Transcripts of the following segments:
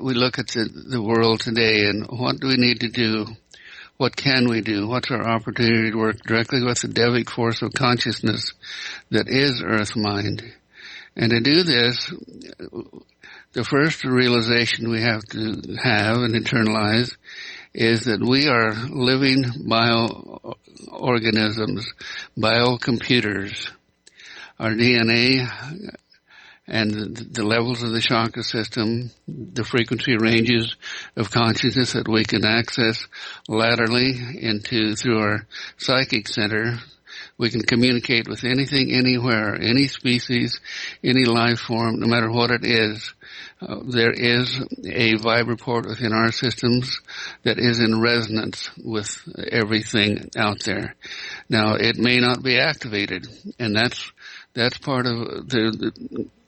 we look at the world today and what do we need to do? What can we do? What's our opportunity to work directly with the Devic force of consciousness that is Earth Mind? And to do this, the first realization we have to have and internalize is that we are living bioorganisms, biocomputers. Our DNA and the levels of the chakra system, the frequency ranges of consciousness that we can access laterally through our psychic center. We can communicate with anything, anywhere, any species, any life form, no matter what it is. There is a vibraport within our systems that is in resonance with everything out there. Now, it may not be activated, and that's part of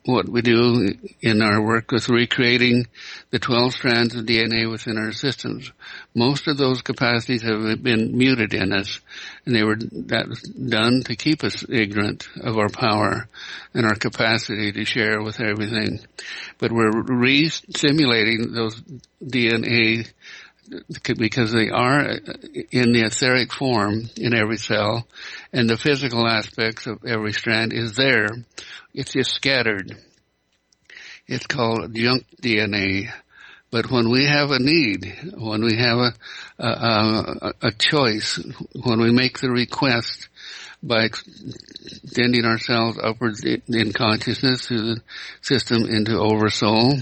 what we do in our work with recreating the 12 strands of DNA within our systems. Most of those capacities have been muted in us, and they were done to keep us ignorant of our power and our capacity to share with everything. But we're re-simulating those DNA because they are in the etheric form in every cell, and the physical aspects of every strand is there. It's just scattered. It's called junk DNA. But when we have a need, when we have a choice, when we make the request by extending ourselves upwards in consciousness through the system into Oversoul,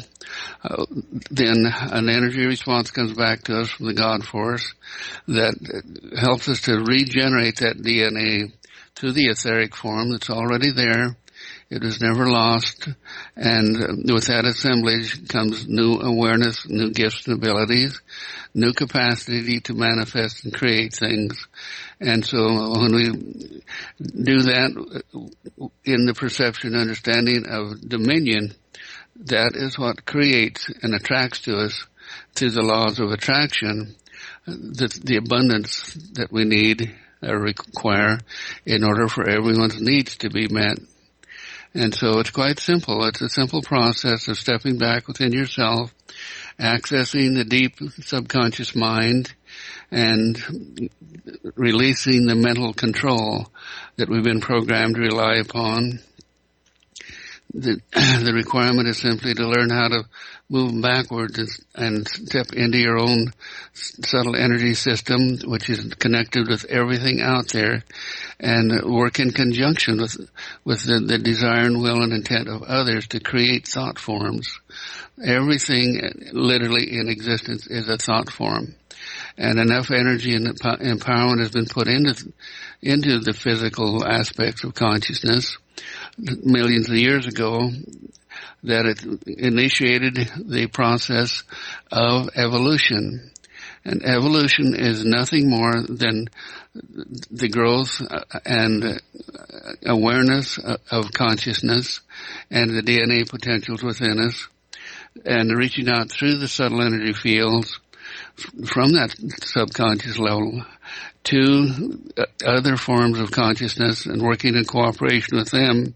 then an energy response comes back to us from the God force that helps us to regenerate that DNA to the etheric form that's already there. It is never lost, and with that assemblage comes new awareness, new gifts and abilities, new capacity to manifest and create things. And so when we do that in the perception and understanding of dominion, that is what creates and attracts to us through the laws of attraction, the abundance that we need or require in order for everyone's needs to be met. And so it's quite simple. It's a simple process of stepping back within yourself, accessing the deep subconscious mind, and releasing the mental control that we've been programmed to rely upon. The requirement is simply to learn how to move backwards and step into your own subtle energy system, which is connected with everything out there, and work in conjunction with the desire and will and intent of others to create thought forms. Everything literally in existence is a thought form. And enough energy and empowerment has been put into the physical aspects of consciousness millions of years ago that it initiated the process of evolution. And evolution is nothing more than the growth and awareness of consciousness and the DNA potentials within us, and reaching out through the subtle energy fields from that subconscious level to other forms of consciousness and working in cooperation with them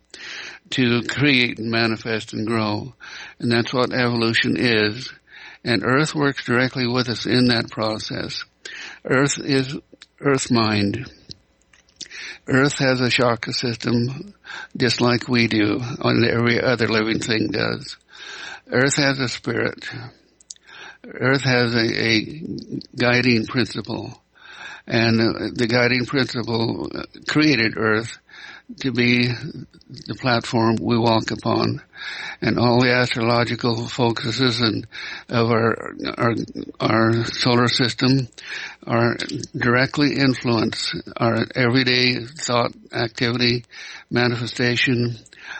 to create and manifest and grow. And that's what evolution is. And Earth works directly with us in that process. Earth is Earth Mind. Earth has a chakra system just like we do, and every other living thing does. Earth has a spirit. Earth has a guiding principle, and the guiding principle created Earth to be the platform we walk upon, and all the astrological focuses of our solar system are directly influence our everyday thought, activity, manifestation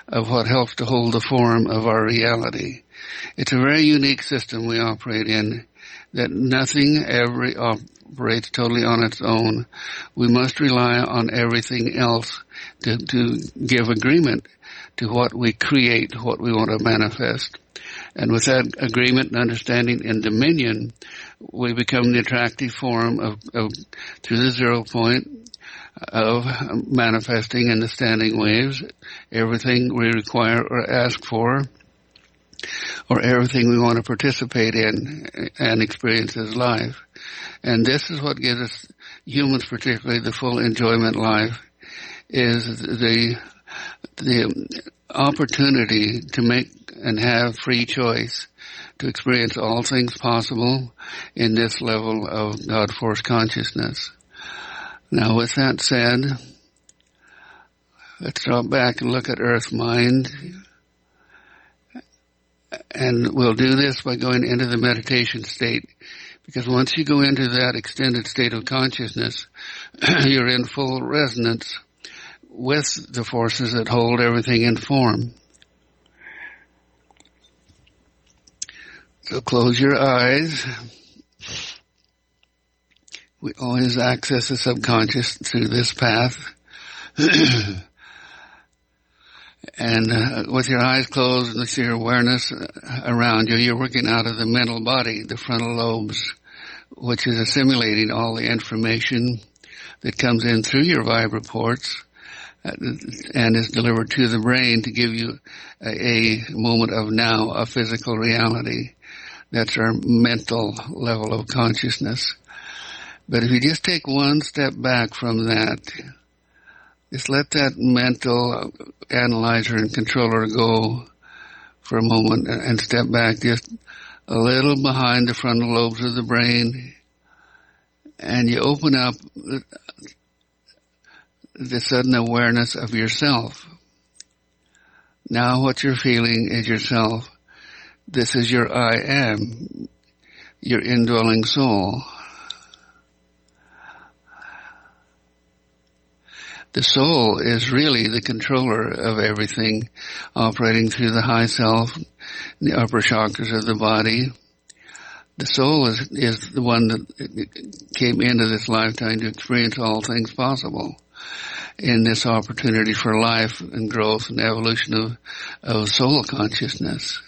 of what helps to hold the form of our reality. It's a very unique system we operate in, that nothing ever operates totally on its own. We must rely on everything else to give agreement to what we create, what we want to manifest. And with that agreement and understanding and dominion, we become the attractive form of through the 0 point of manifesting in the standing waves everything we require or ask for. or everything we want to participate in and experience as life. And this is what gives us, humans particularly, the full enjoyment life, is the opportunity to make and have free choice to experience all things possible in this level of God Force consciousness. Now, with that said, let's drop back and look at Earth Mind. And we'll do this by going into the meditation state, because once you go into that extended state of consciousness, you're in full resonance with the forces that hold everything in form. So close your eyes. We always access the subconscious through this path. And with your eyes closed and with your awareness around you, you're working out of the mental body, the frontal lobes, which is assimilating all the information that comes in through your vibraports and is delivered to the brain to give you a moment of now, a physical reality. That's our mental level of consciousness. But if you just take one step back from that, just let that mental analyzer and controller go for a moment and step back just a little behind the frontal lobes of the brain, and you open up the sudden awareness of yourself. Now what you're feeling is yourself. This is your I am, your indwelling soul. The soul is really the controller of everything, operating through the high self, the upper chakras of the body. The soul is the one that came into this lifetime to experience all things possible in this opportunity for life and growth and evolution of soul consciousness.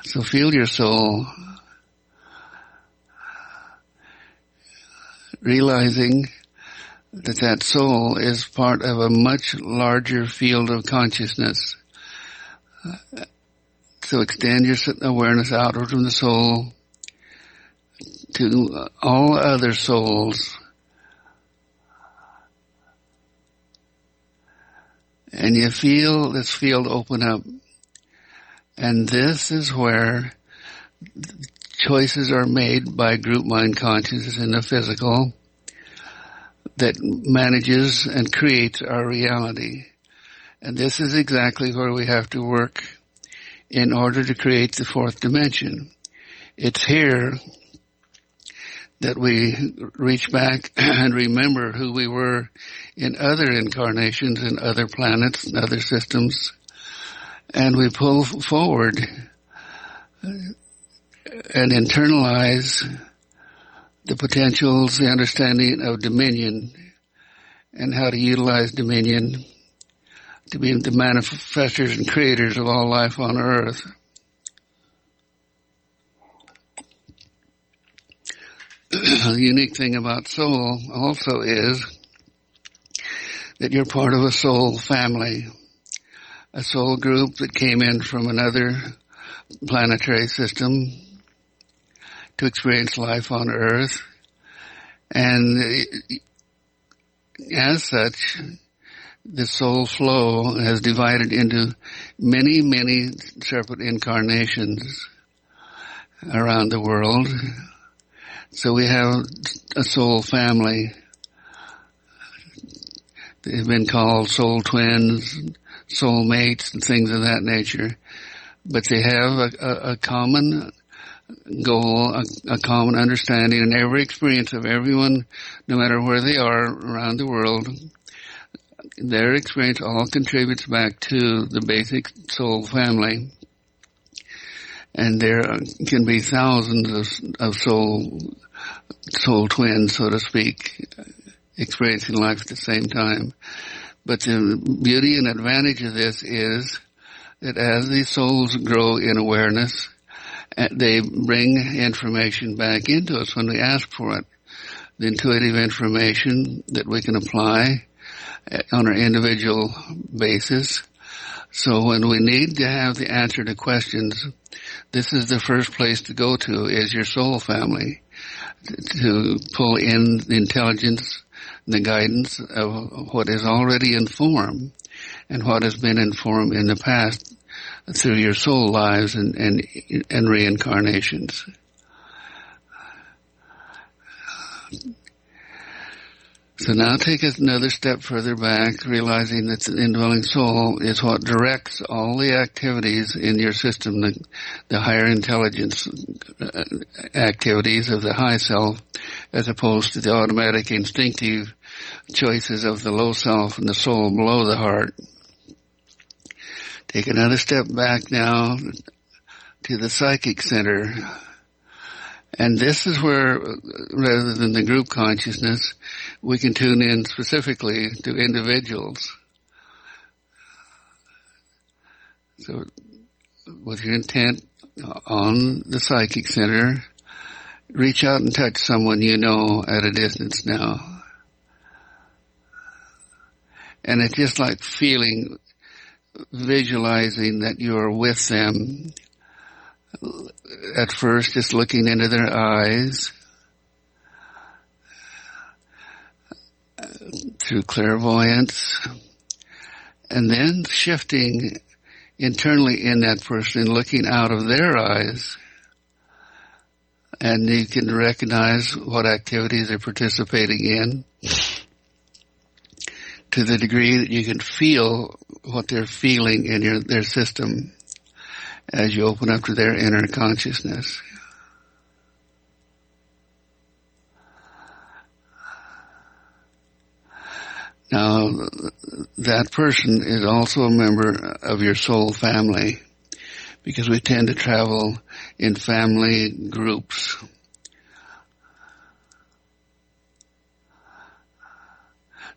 So feel your soul, realizing that soul is part of a much larger field of consciousness. So extend your awareness outward from the soul to all other souls. And you feel this field open up. And this is where choices are made by group mind consciousness in the physical that manages and creates our reality. And this is exactly where we have to work in order to create the fourth dimension. It's here that we reach back and remember who we were in other incarnations, in other planets, and other systems, and we pull forward and internalize the potentials, the understanding of dominion, and how to utilize dominion to be the manifestors and creators of all life on earth. The unique thing about soul also is that you're part of a soul family, a soul group that came in from another planetary system to experience life on earth. And as such, the soul flow has divided into many, many separate incarnations around the world. So we have a soul family. They've been called soul twins, soul mates, and things of that nature. But they have a common goal, a common understanding, and every experience of everyone, no matter where they are around the world, their experience all contributes back to the basic soul family. And there can be thousands of soul twins, so to speak, experiencing life at the same time. But the beauty and advantage of this is that as these souls grow in awareness, they bring information back into us when we ask for it. The intuitive information that we can apply on an individual basis So when we need to have the answer to questions, this is the first place to go to, is your soul family, to pull in the intelligence, the guidance of what is already informed and what has been informed in the past through your soul lives and reincarnations. So now take us another step further back, realizing that the indwelling soul is what directs all the activities in your system, the higher intelligence activities of the high self, as opposed to the automatic instinctive choices of the low self and the soul below the heart. Take another step back now to the psychic center. And this is where, rather than the group consciousness, we can tune in specifically to individuals. So, with your intent on the psychic center, reach out and touch someone you know at a distance now. And it's just like visualizing that you're with them. At first, just looking into their eyes through clairvoyance, and then shifting internally in that person, looking out of their eyes, and you can recognize what activities they're participating in to the degree that you can feel what they're feeling in their system as you open up to their inner consciousness. Now, that person is also a member of your soul family, because we tend to travel in family groups.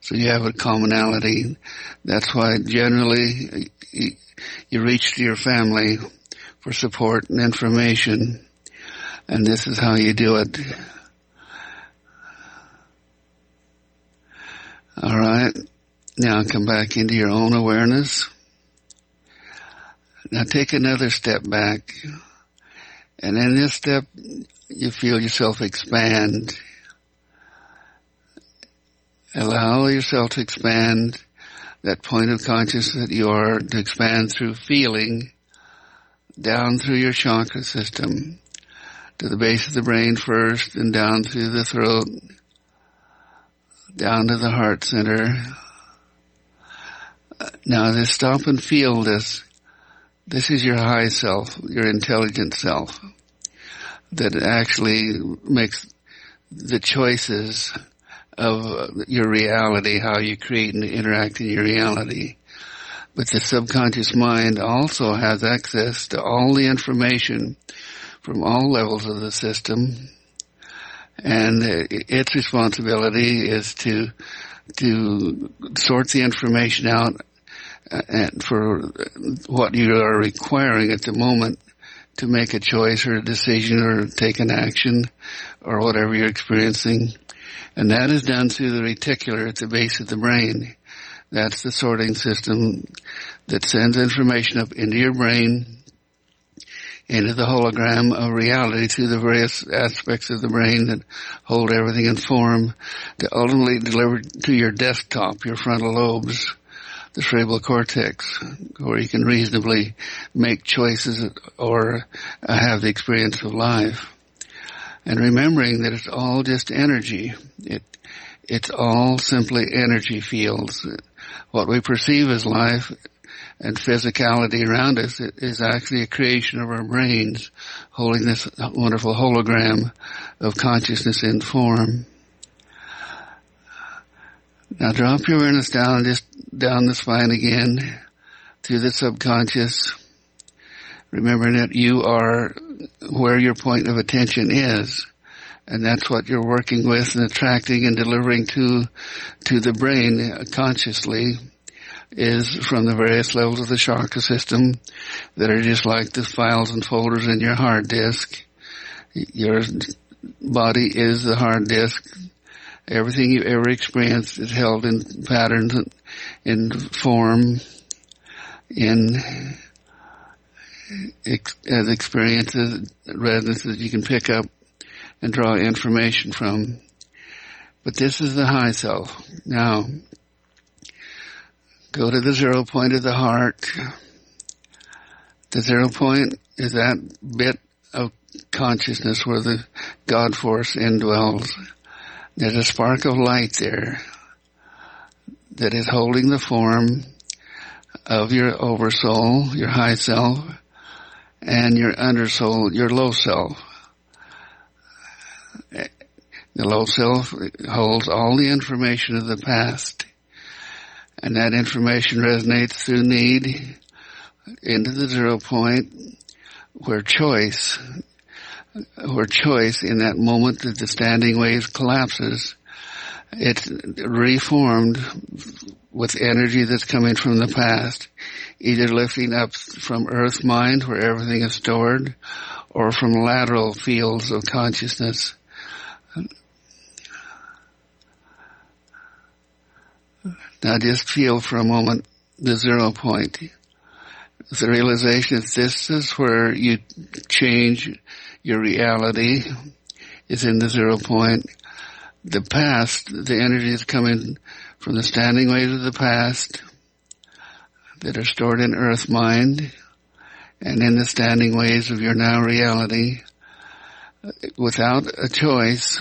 So you have a commonality. That's why generally you reach to your family for support and information, and this is how you do it. All right, now come back into your own awareness. Now take another step back, and in this step you feel yourself expand. Allow yourself to expand, that point of consciousness that you are, to expand through feeling down through your chakra system, to the base of the brain first, and down through the throat, down to the heart center. Now just stop and feel this. This is your high self, your intelligent self, that actually makes the choices of your reality, how you create and interact in your reality. But the subconscious mind also has access to all the information from all levels of the system, and its responsibility is to sort the information out and for what you are requiring at the moment to make a choice or a decision or take an action or whatever you're experiencing. And that is done through the reticular at the base of the brain. That's the sorting system that sends information up into your brain, into the hologram of reality through the various aspects of the brain that hold everything in form, to ultimately deliver to your desktop, your frontal lobes, the cerebral cortex, where you can reasonably make choices or have the experience of life. And remembering that it's all just energy. It's all simply energy fields. What we perceive as life and physicality around us is actually a creation of our brains holding this wonderful hologram of consciousness in form. Now drop your awareness down, just down the spine again, through the subconscious, remembering that you are where your point of attention is. And that's what you're working with and attracting and delivering to the brain consciously, is from the various levels of the chakra system that are just like the files and folders in your hard disk. Your body is the hard disk. Everything you ever experienced is held in patterns, in form, in as experiences, resonances you can pick up and draw information from. But this is the high self. Now, go to the 0 point of the heart. The 0 point is that bit of consciousness where the God force indwells. There's a spark of light there that is holding the form of your oversoul, your high self, and your undersoul, your low self. The low self holds all the information of the past, and that information resonates through need into the 0 point where choice in that moment that the standing wave collapses, it's reformed with energy that's coming from the past, either lifting up from earth mind where everything is stored, or from lateral fields of consciousness. Now just feel for a moment the 0 point. The realization that this is where you change your reality is in the 0 point. The past, the energy is coming from the standing waves of the past that are stored in earth mind and in the standing waves of your now reality. Without a choice,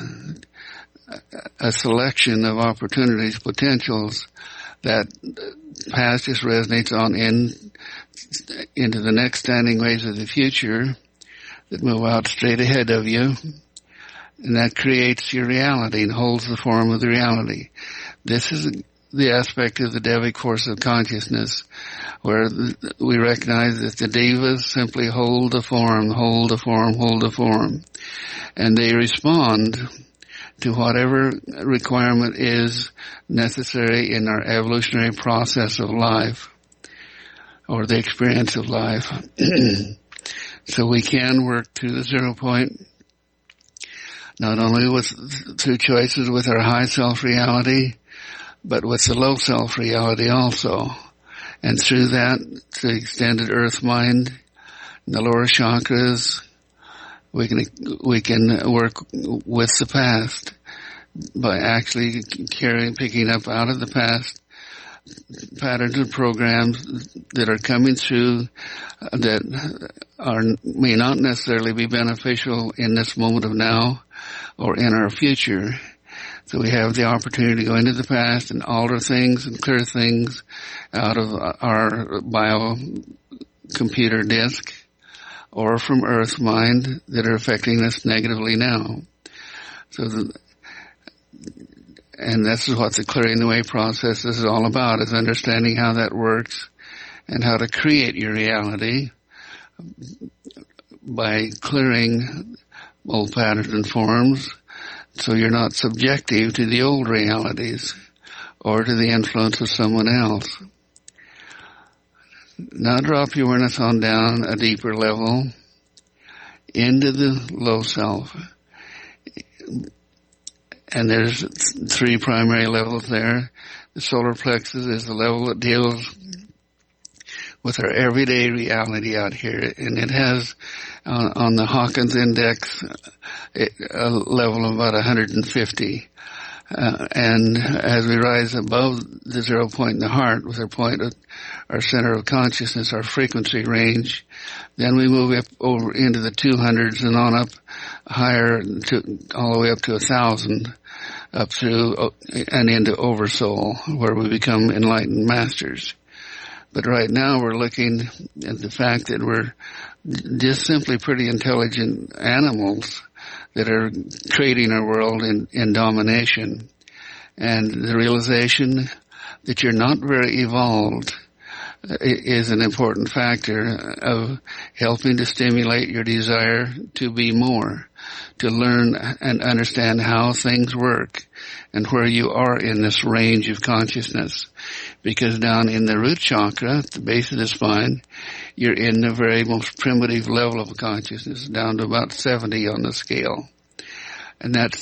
a selection of opportunities, potentials, that past just resonates on into the next standing waves of the future that move out straight ahead of you, and that creates your reality and holds the form of the reality. This is the aspect of the Devic force of consciousness where we recognize that the devas simply hold the form, hold the form, hold the form, and they respond to whatever requirement is necessary in our evolutionary process of life or the experience of life. So we can work to the 0 point, not only through choices with our high self reality, but with the low self reality also. And through that, the extended earth mind, the lower chakras, we can work with the past by actually picking up out of the past patterns and programs that are coming through that may not necessarily be beneficial in this moment of now or in our future. So we have the opportunity to go into the past and alter things and clear things out of our biocomputer disk or from earth mind that are affecting us negatively now. And this is what the clearing the way process is all about, is understanding how that works and how to create your reality by clearing old patterns and forms so you're not subjective to the old realities or to the influence of someone else. Now drop your awareness on down a deeper level into the low self. And there's 3 primary levels there. The solar plexus is the level that deals with our everyday reality out here. And it has, on the Hawkins index, a level of about 150. And as we rise above the 0 point in the heart, with our center of consciousness, our frequency range, then we move up over into the 200s and on up higher all the way up to 1,000, up through and into Oversoul, where we become enlightened masters. But right now we're looking at the fact that we're just simply pretty intelligent animals that are creating our world in domination. And the realization that you're not very evolved is an important factor of helping to stimulate your desire to be more, to learn and understand how things work and where you are in this range of consciousness. Because down in the root chakra, at the base of the spine, you're in the very most primitive level of consciousness, down to about 70 on the scale. And that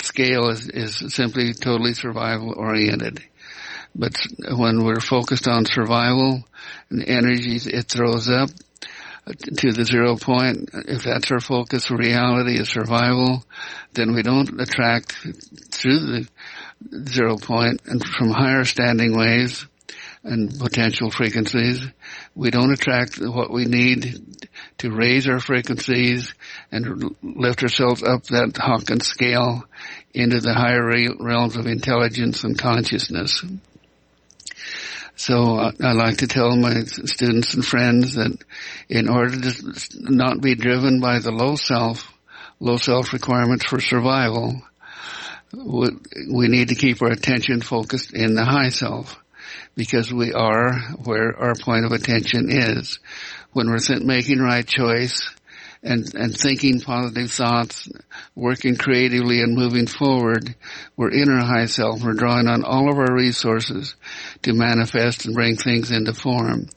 scale is simply totally survival oriented. But when we're focused on survival and the energies it throws up to the 0 point, if that's our focus, reality is survival, then we don't attract through the 0 point and from higher standing waves and potential frequencies. We don't attract what we need to raise our frequencies and lift ourselves up that Hawkins scale into the higher realms of intelligence and consciousness. So I like to tell my students and friends that in order to not be driven by the low self requirements for survival, we need to keep our attention focused in the high self, because we are where our point of attention is. When we're making right choice and thinking positive thoughts, working creatively and moving forward, we're in our high self. We're drawing on all of our resources to manifest and bring things into form.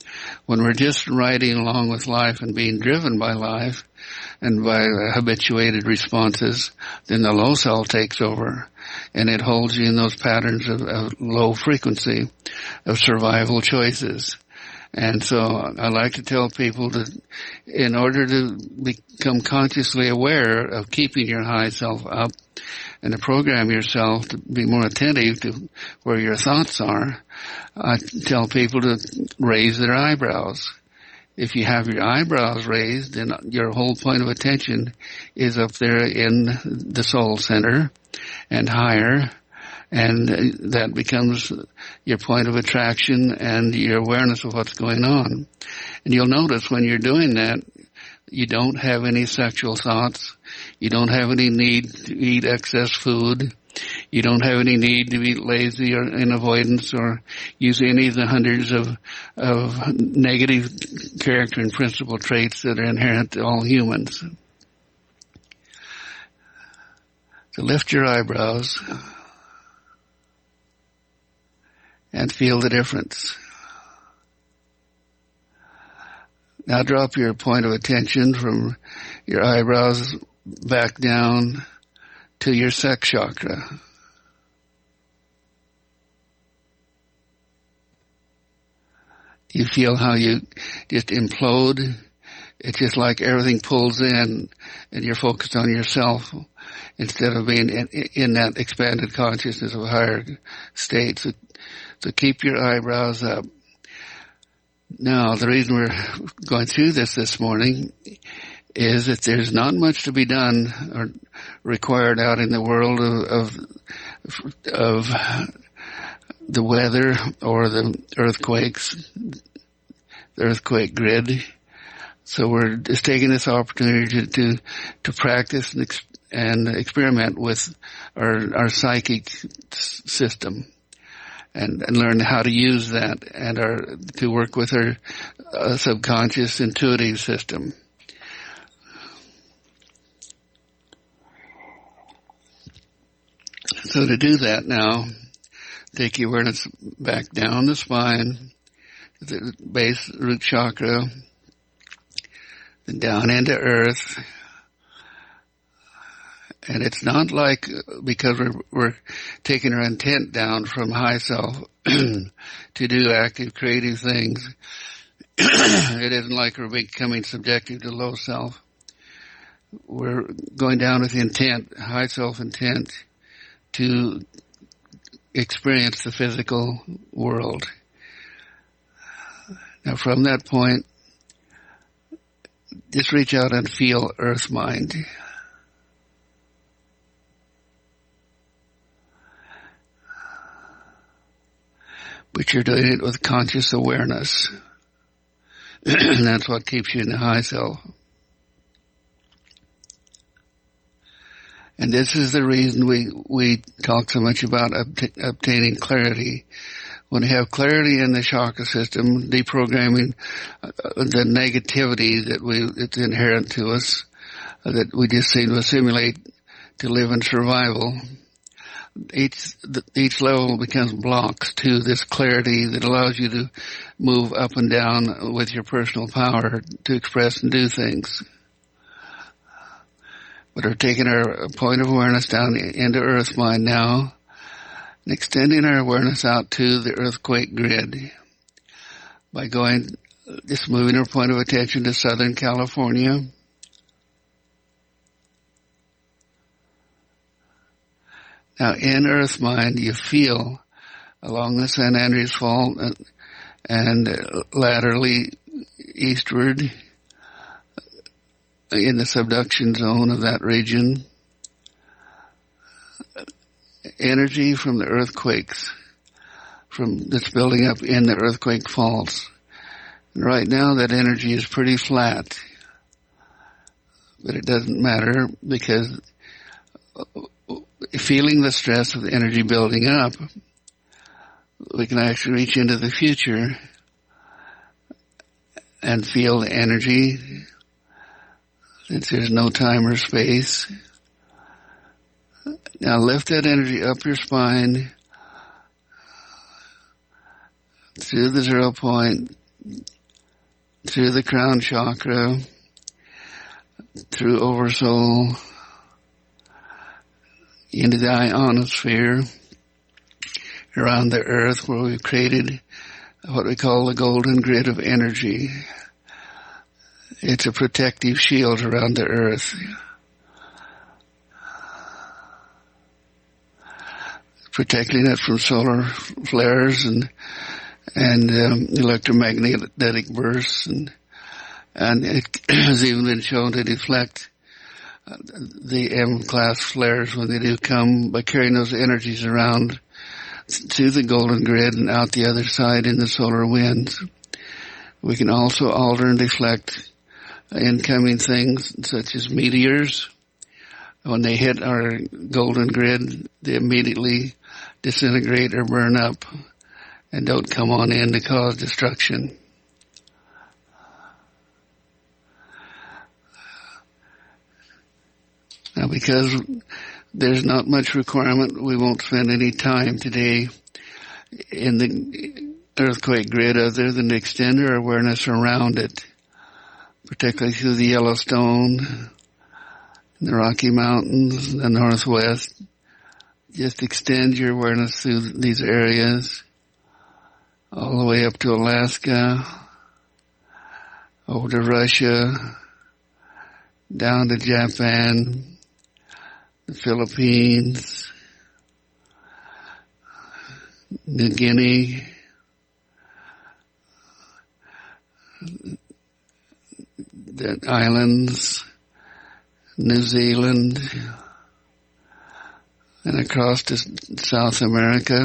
When we're just riding along with life and being driven by life and by habituated responses, then the low self takes over, and it holds you in those patterns of low frequency of survival choices. And so I like to tell people that in order to become consciously aware of keeping your high self up and to program yourself to be more attentive to where your thoughts are, I tell people to raise their eyebrows. If you have your eyebrows raised, then your whole point of attention is up there in the soul center and higher, and that becomes your point of attraction and your awareness of what's going on. And you'll notice when you're doing that, you don't have any sexual thoughts. You don't have any need to eat excess food. You don't have any need to be lazy or in avoidance or use any of the hundreds of negative character and principle traits that are inherent to all humans. So lift your eyebrows and feel the difference. Now drop your point of attention from your eyebrows back down to your sex chakra. You feel how you just implode. It's just like everything pulls in and you're focused on yourself instead of being in that expanded consciousness of higher states. So keep your eyebrows up. Now, the reason we're going through this morning is that there's not much to be done or required out in the world of the weather or the earthquakes, the earthquake grid. So we're just taking this opportunity to practice and experiment with our psychic system and learn how to use that and to work with our subconscious intuitive system. So to do that now, take your awareness back down the spine, the base root chakra, then down into earth. And it's not like because we're taking our intent down from high self to do active, creative things. It isn't like we're becoming subjective to low self. We're going down with intent, high self intent, to experience the physical world. Now from that point, just reach out and feel earth mind. But you're doing it with conscious awareness. And that's what keeps you in the high self. And this is the reason we talk so much about obtaining clarity. When we have clarity in the chakra system, deprogramming the negativity it's inherent to us, that we just seem to assimilate to live in survival. Each level becomes blocks to this clarity that allows you to move up and down with your personal power to express and do things. But we're taking our point of awareness down into earth mind now, and extending our awareness out to the earthquake grid by just moving our point of attention to Southern California. Now in Earth Mind, you feel along the San Andreas Fault and laterally eastward in the subduction zone of that region, energy from the earthquakes that's building up in the earthquake faults. And right now that energy is pretty flat, but it doesn't matter because feeling the stress of the energy building up, we can actually reach into the future and feel the energy since there's no time or space. Now lift that energy up your spine through the 0 point, through the crown chakra, through oversoul, into the ionosphere, around the earth where we've created what we call the golden grid of energy. It's a protective shield around the earth. Protecting it from solar flares and electromagnetic bursts, and it has even been shown to deflect the M-class flares when they do come by carrying those energies around to the golden grid and out the other side in the solar winds. We can also alter and deflect incoming things such as meteors. When they hit our golden grid, they immediately disintegrate or burn up and don't come on in to cause destruction. Now, because there's not much requirement, we won't spend any time today in the earthquake grid other than to extend our awareness around it, particularly through the Yellowstone, the Rocky Mountains, the Northwest. Just extend your awareness through these areas all the way up to Alaska, over to Russia, down to Japan, the Philippines, New Guinea, the islands, New Zealand, and across to South America,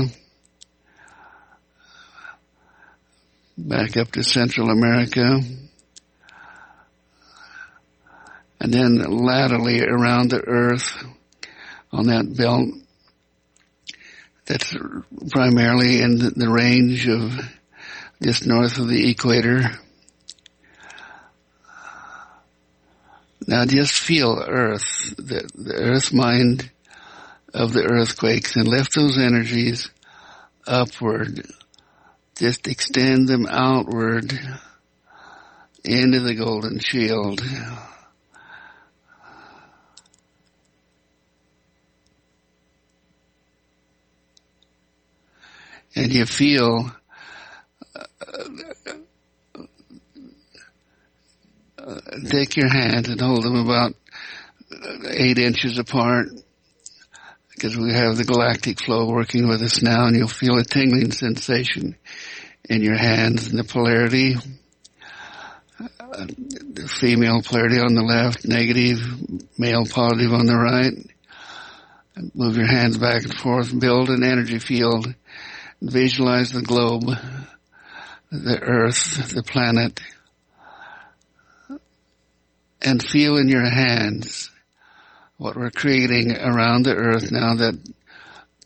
back up to Central America, and then laterally around the earth on that belt that's primarily in the range of just north of the equator. Now just feel Earth, the Earth mind of the earthquakes, and lift those energies upward. Just extend them outward into the golden shield. And you feel take your hands and hold them about 8 inches apart, because we have the galactic flow working with us now, and you'll feel a tingling sensation in your hands, and the polarity, the female polarity on the left, negative, male positive on the right. And move your hands back and forth, build an energy field, visualize the globe, the earth, the planet, and feel in your hands what we're creating around the earth now, that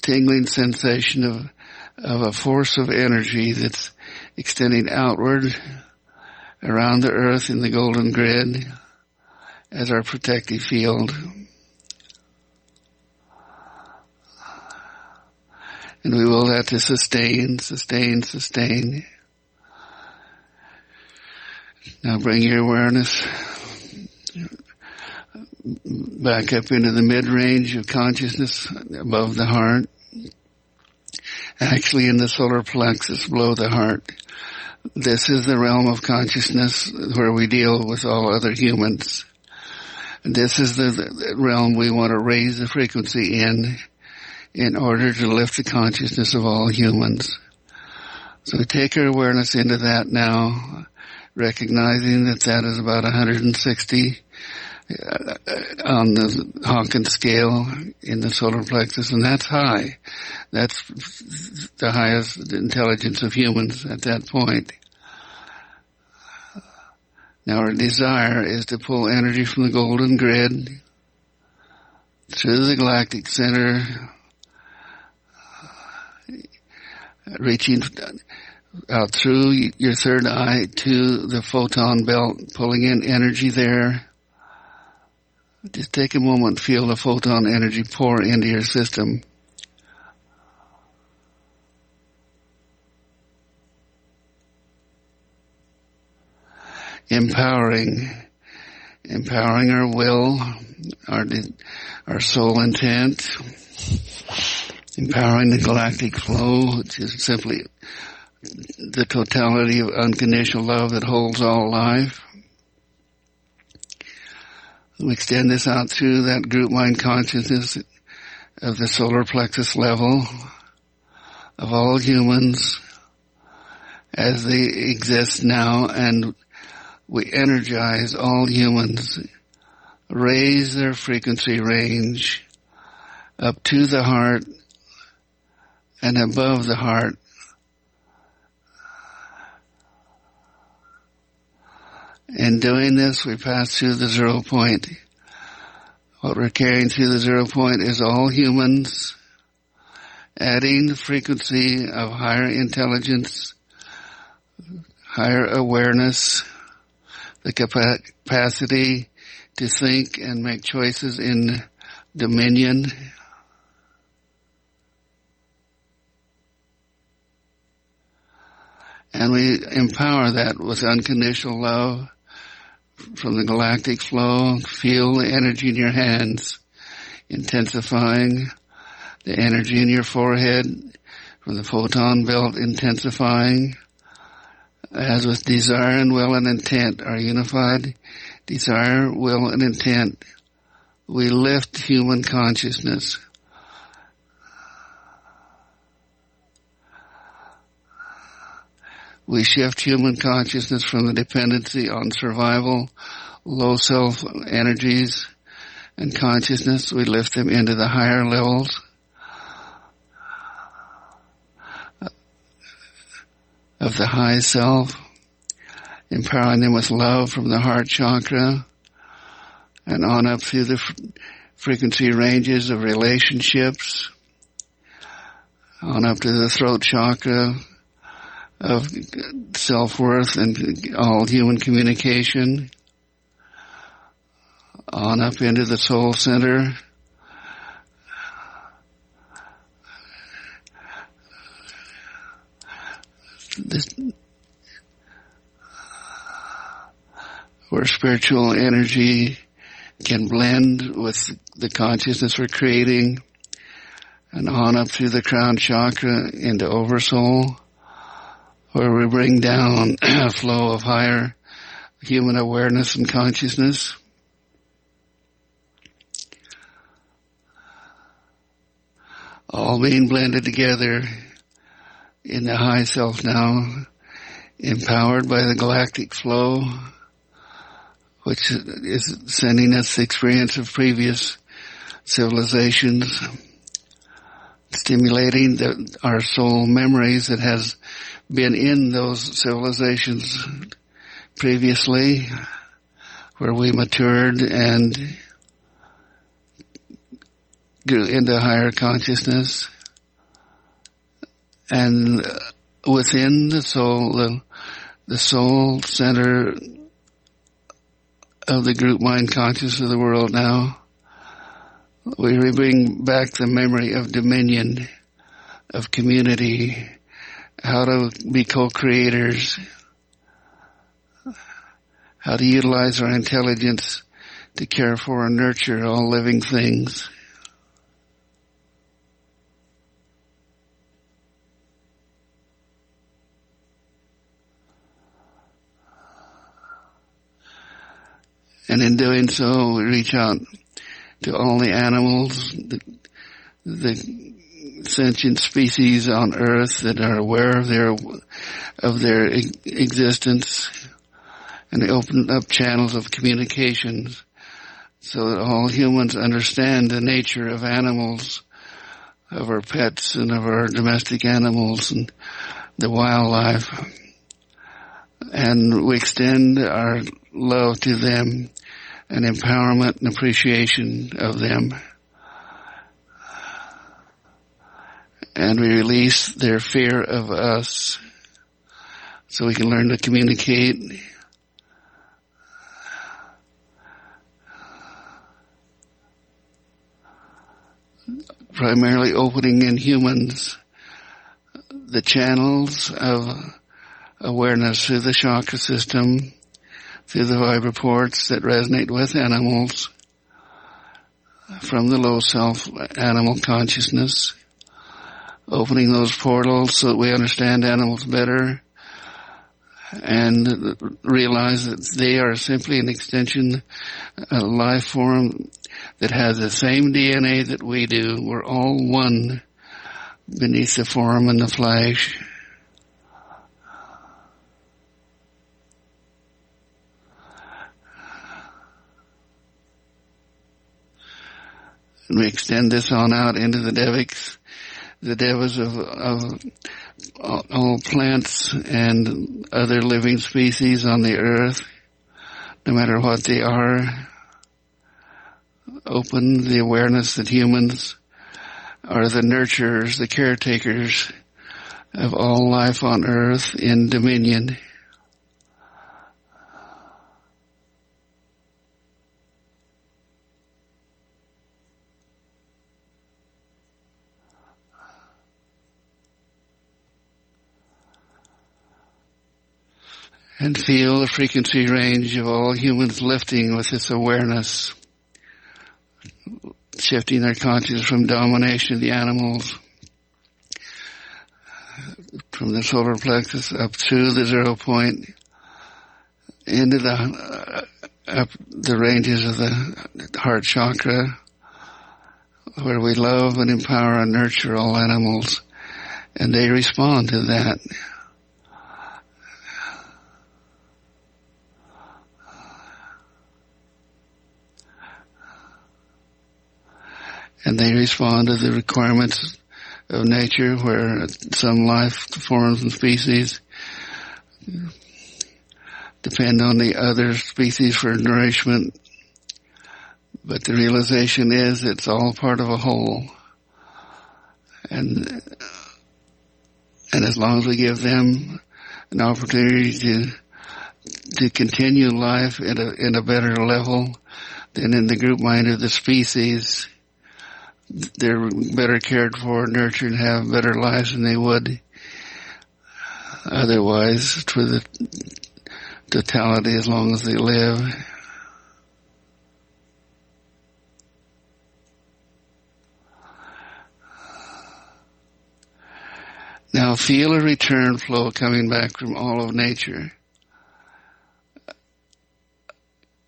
tingling sensation of a force of energy that's extending outward around the earth in the golden grid as our protective field. And we will have to sustain. Now bring your awareness back up into the mid-range of consciousness above the heart. actually in the solar plexus below the heart. This is the realm of consciousness where we deal with all other humans. This is the realm we want to raise the frequency in order to lift the consciousness of all humans. So we take our awareness into that now, recognizing that that is about 160 on the Hawkins scale in the solar plexus, and that's high. That's the highest intelligence of humans at that point. Now our desire is to pull energy from the golden grid through the galactic center, reaching out through your third eye to the photon belt, pulling in energy there. Just take a moment, feel the photon energy pour into your system. Empowering our will, our soul intent, empowering the galactic flow, which is simply the totality of unconditional love that holds all life. We extend this out through that group mind consciousness of the solar plexus level of all humans as they exist now, and we energize all humans, raise their frequency range up to the heart and above the heart. In doing this, we pass through the 0 point. What we're carrying through the 0 point is all humans, adding the frequency of higher intelligence, higher awareness, the capacity to think and make choices in dominion. And we empower that with unconditional love from the galactic flow. Feel the energy in your hands intensifying, the energy in your forehead from the photon belt intensifying. As with desire and will and intent are unified, desire, will, and intent, we lift human consciousness. We shift human consciousness from the dependency on survival, low self energies and consciousness. We lift them into the higher levels of the high self, empowering them with love from the heart chakra and on up through the frequency ranges of relationships, on up to the throat chakra of self-worth and all human communication, on up into the soul center, where spiritual energy can blend with the consciousness we're creating, and on up through the crown chakra into oversoul, where we bring down a flow of higher human awareness and consciousness. All being blended together in the high self now, empowered by the galactic flow, which is sending us the experience of previous civilizations, stimulating our soul memories that has been in those civilizations previously, where we matured and grew into higher consciousness. And within the soul, the soul center of the group mind consciousness of the world now, we bring back the memory of dominion, of community, how to be co-creators, how to utilize our intelligence to care for and nurture all living things. And in doing so, we reach out to all the animals, the sentient species on Earth that are aware of their existence, and they open up channels of communications so that all humans understand the nature of animals, of our pets and of our domestic animals and the wildlife. And we extend our love to them and empowerment and appreciation of them. And we release their fear of us so we can learn to communicate primarily opening in humans the channels of awareness through the chakra system, through the vibraports that resonate with animals, from the low self animal consciousness, opening those portals so that we understand animals better and realize that they are simply an extension, a life form that has the same DNA that we do. We're all one beneath the form and the flesh. And we extend this on out into the devics, the devas of all plants and other living species on the earth, no matter what they are. Open the awareness that humans are the nurturers, the caretakers of all life on earth in dominion. And feel the frequency range of all humans lifting with this awareness, shifting their consciousness from domination of the animals, from the solar plexus up through the 0 point, into up the ranges of the heart chakra, where we love and empower and nurture all animals, and they respond to that. And they respond to the requirements of nature, where some life forms and species depend on the other species for nourishment. But the realization is it's all part of a whole. And as long as we give them an opportunity to continue life in a better level than in the group mind of the species, they're better cared for, nurtured, and have better lives than they would otherwise for the totality as long as they live. Now feel a return flow coming back from all of nature,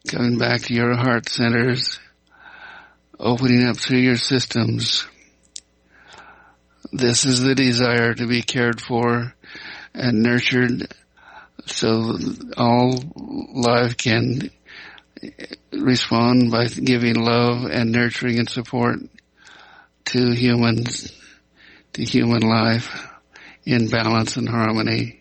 coming back to your heart centers, opening up through your systems. This is the desire to be cared for and nurtured so all life can respond by giving love and nurturing and support to humans, to human life in balance and harmony.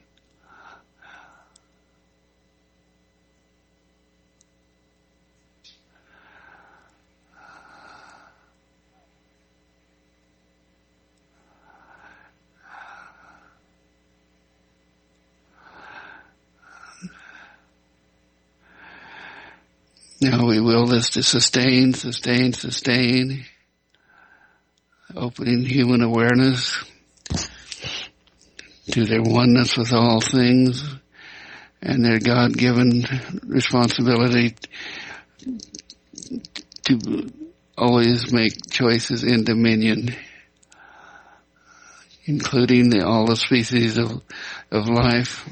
Now we will this to sustain, opening human awareness to their oneness with all things and their God-given responsibility to always make choices in dominion, including all the species of life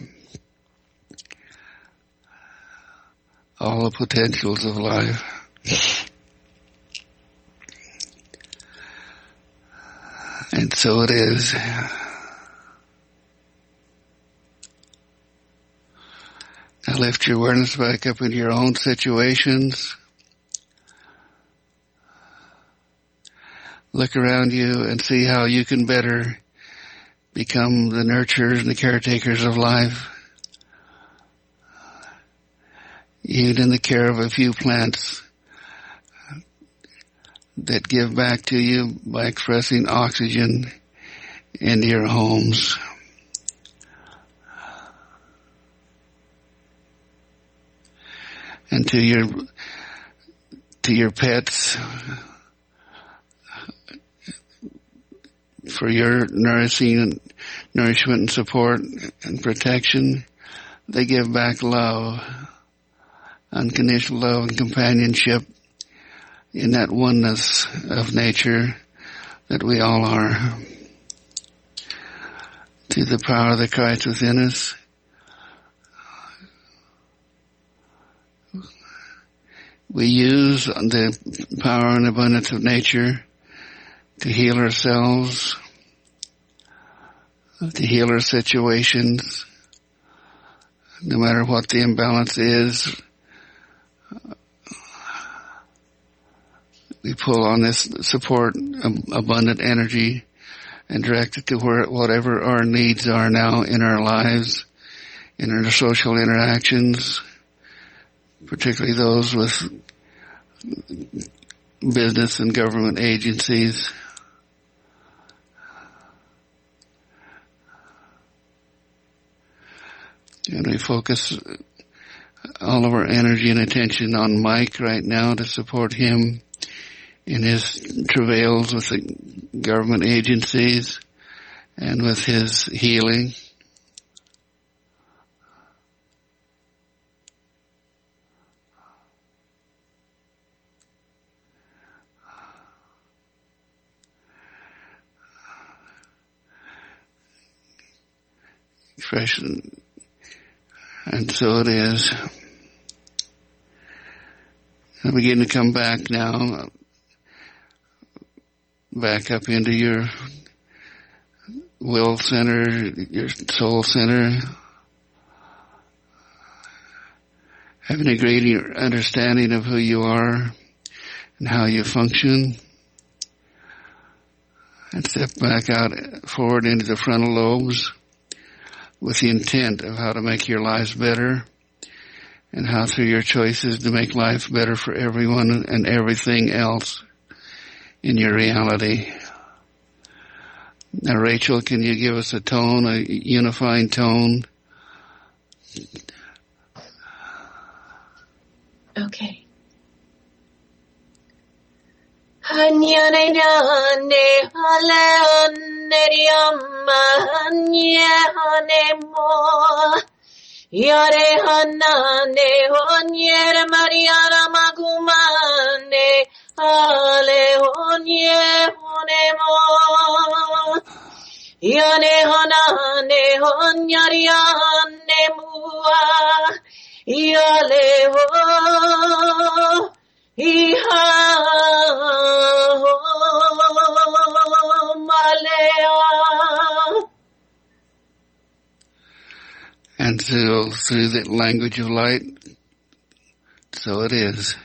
all the potentials of life. And so it is. Now lift your awareness back up into your own situations. Look around you and see how you can better become the nurturers and the caretakers of life. Even in the care of a few plants that give back to you by expressing oxygen into your homes. And to your pets, for your nourishment and support and protection, they give back love, unconditional love and companionship in that oneness of nature that we all are. To the power of the Christ within us, we use the power and abundance of nature to heal ourselves, to heal our situations, no matter what the imbalance is. We pull on this support, abundant energy, and direct it to whatever our needs are now in our lives, in our social interactions, particularly those with business and government agencies. And we focus all of our energy and attention on Mike right now to support him in his travails with the government agencies and with his healing. Expression. And so it is. I begin to come back now, back up into your will center, your soul center, having a greater understanding of who you are and how you function, and step back out forward into the frontal lobes with the intent of how to make your lives better and how through your choices to make life better for everyone and everything else in your reality. Now, Rachel, can you give us a tone, a unifying tone? Okay. Hanyane hane hale neriamma hanye hane mo yare hanane honye mariana magumane hale honye hone mo yane hanane honyariane mua yale ho Iha malea. And so through the language of light, so it is.